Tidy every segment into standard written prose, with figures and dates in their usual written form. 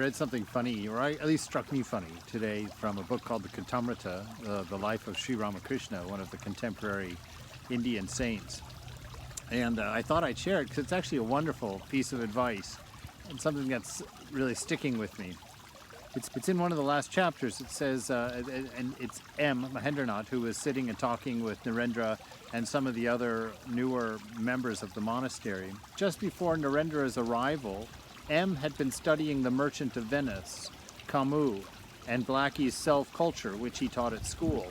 I read something funny, or at least struck me funny today, from a book called the Katamrita, the life of Sri Ramakrishna, one of the contemporary Indian saints. And I thought I'd share it because it's actually a wonderful piece of advice and something that's really sticking with me. It's in one of the last chapters. It says, and it's M, Mahendranath, who was sitting and talking with Narendra and some of the other newer members of the monastery. Just before Narendra's arrival, M had been studying The Merchant of Venice, Camus, and Blackie's self-culture, which he taught at school.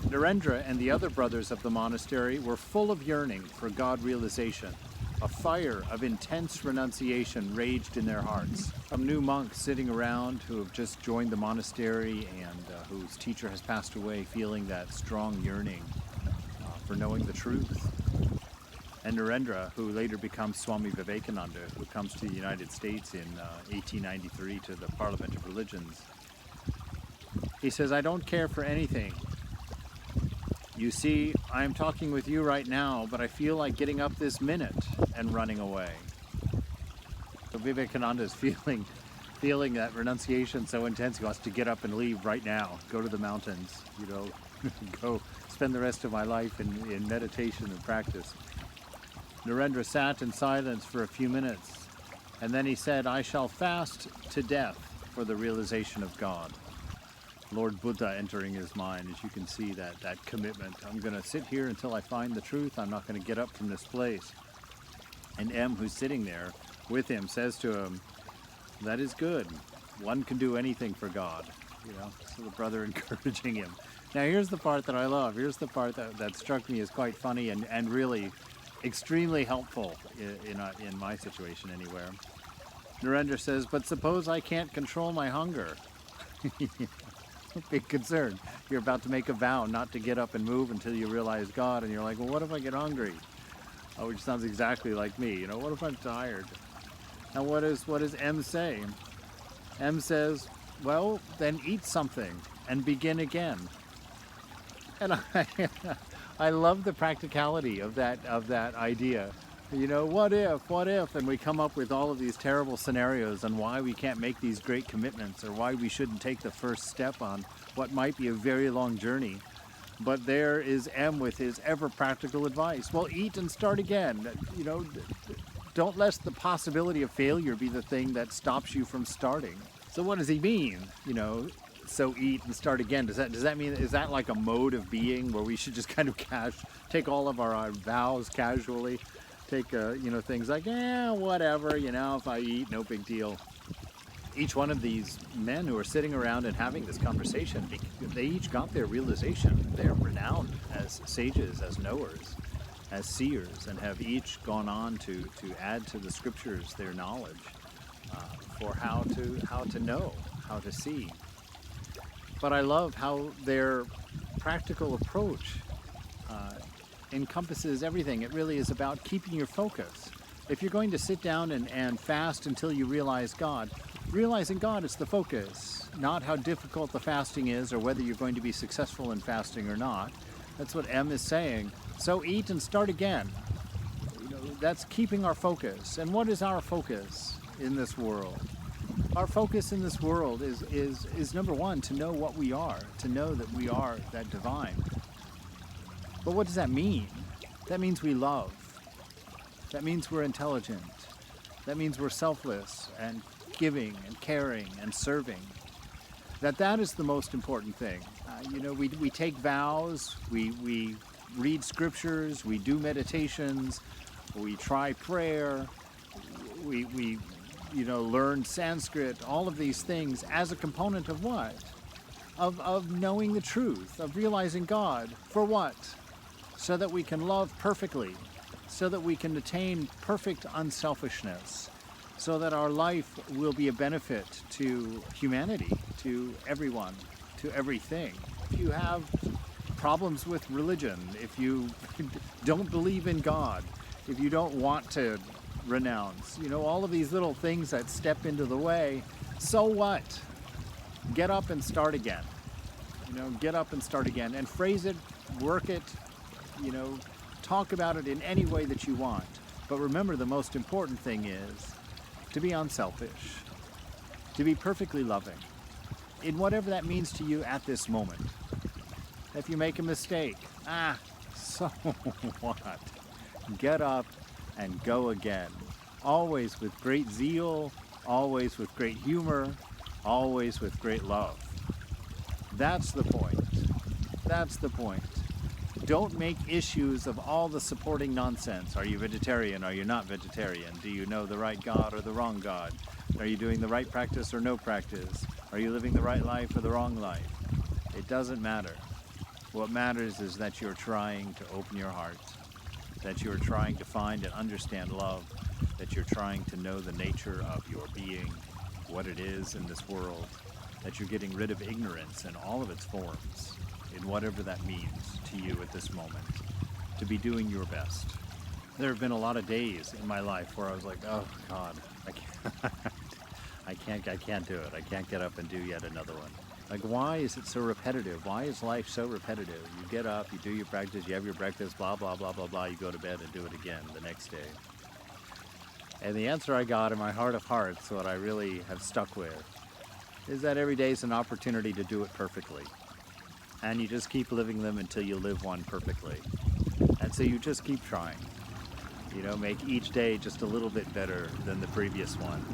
Narendra and the other brothers of the monastery were full of yearning for God realization. A fire of intense renunciation raged in their hearts. Some new monks sitting around who have just joined the monastery and whose teacher has passed away, feeling that strong yearning for knowing the truth. And Narendra, who later becomes Swami Vivekananda, who comes to the United States in 1893 to the Parliament of Religions. He says, "I don't care for anything. You see, I am talking with you right now, but I feel like getting up this minute and running away." So Vivekananda is feeling that renunciation so intense, he wants to get up and leave right now, go to the mountains, go spend the rest of my life in meditation and practice. Narendra sat in silence for a few minutes, and then he said, "I shall fast to death for the realization of God." Lord Buddha entering his mind, as you can see, that commitment. I'm going to sit here until I find the truth. I'm not going to get up from this place. And M, who's sitting there with him, says to him, "That is good. One can do anything for God." So the brother encouraging him. Now here's the part that I love. Here's the part that struck me as quite funny and really extremely helpful in my situation anywhere. Narendra says, "But suppose I can't control my hunger." Big concern. You're about to make a vow not to get up and move until you realize God, and you're like, well, what if I get hungry? Which sounds exactly like me. What if I'm tired? And what does M say? M says, "Well, then eat something and begin again." And I love the practicality of that idea. What if, and we come up with all of these terrible scenarios on why we can't make these great commitments, or why we shouldn't take the first step on what might be a very long journey. But there is M with his ever practical advice. Well, eat and start again. Don't let the possibility of failure be the thing that stops you from starting. So what does he mean? So eat and start again. Does that mean, is that like a mode of being where we should just kind of take all of our vows casually? Take things like, whatever, if I eat, no big deal. Each one of these men who are sitting around and having this conversation, they each got their realization. They're renowned as sages, as knowers, as seers, and have each gone on to add to the scriptures their knowledge for how to know, how to see. But I love how their practical approach encompasses everything. It really is about keeping your focus. If you're going to sit down and fast until you realize God, realizing God is the focus, not how difficult the fasting is or whether you're going to be successful in fasting or not. That's what M is saying. So eat and start again. That's keeping our focus. And what is our focus in this world? Our focus in this world is number one, to know what we are, to know that we are that divine. But what does that mean? That means we love. That means we're intelligent. That means we're selfless and giving and caring and serving. That is the most important thing. We take vows, we read scriptures, we do meditations, we try prayer, we learn Sanskrit, all of these things as a component of what? Of knowing the truth, of realizing God. For what? So that we can love perfectly, so that we can attain perfect unselfishness, so that our life will be a benefit to humanity, to everyone, to everything. If you have problems with religion, if you don't believe in God, if you don't want to renounce, all of these little things that step into the way, so what? Get up and start again. Get up and start again, and phrase it, work it, talk about it in any way that you want. But remember, the most important thing is to be unselfish, to be perfectly loving in whatever that means to you at this moment. If you make a mistake, so what? Get up and go again. Always with great zeal, always with great humor, always with great love. That's the point. That's the point. Don't make issues of all the supporting nonsense. Are you vegetarian? Are you not vegetarian? Do you know the right God or the wrong God? Are you doing the right practice or no practice? Are you living the right life or the wrong life? It doesn't matter. What matters is that you're trying to open your heart, that you're trying to find and understand love, that you're trying to know the nature of your being, what it is in this world, that you're getting rid of ignorance in all of its forms, in whatever that means to you at this moment, to be doing your best. There have been a lot of days in my life where I was like, oh God, I can't do it. I can't get up and do yet another one. Like, why is it so repetitive? Why is life so repetitive? You get up, you do your practice, you have your breakfast, blah, blah, blah, blah, blah, you go to bed and do it again the next day. And the answer I got in my heart of hearts, what I really have stuck with, is that every day is an opportunity to do it perfectly. And you just keep living them until you live one perfectly. And so you just keep trying. You know, make each day just a little bit better than the previous one.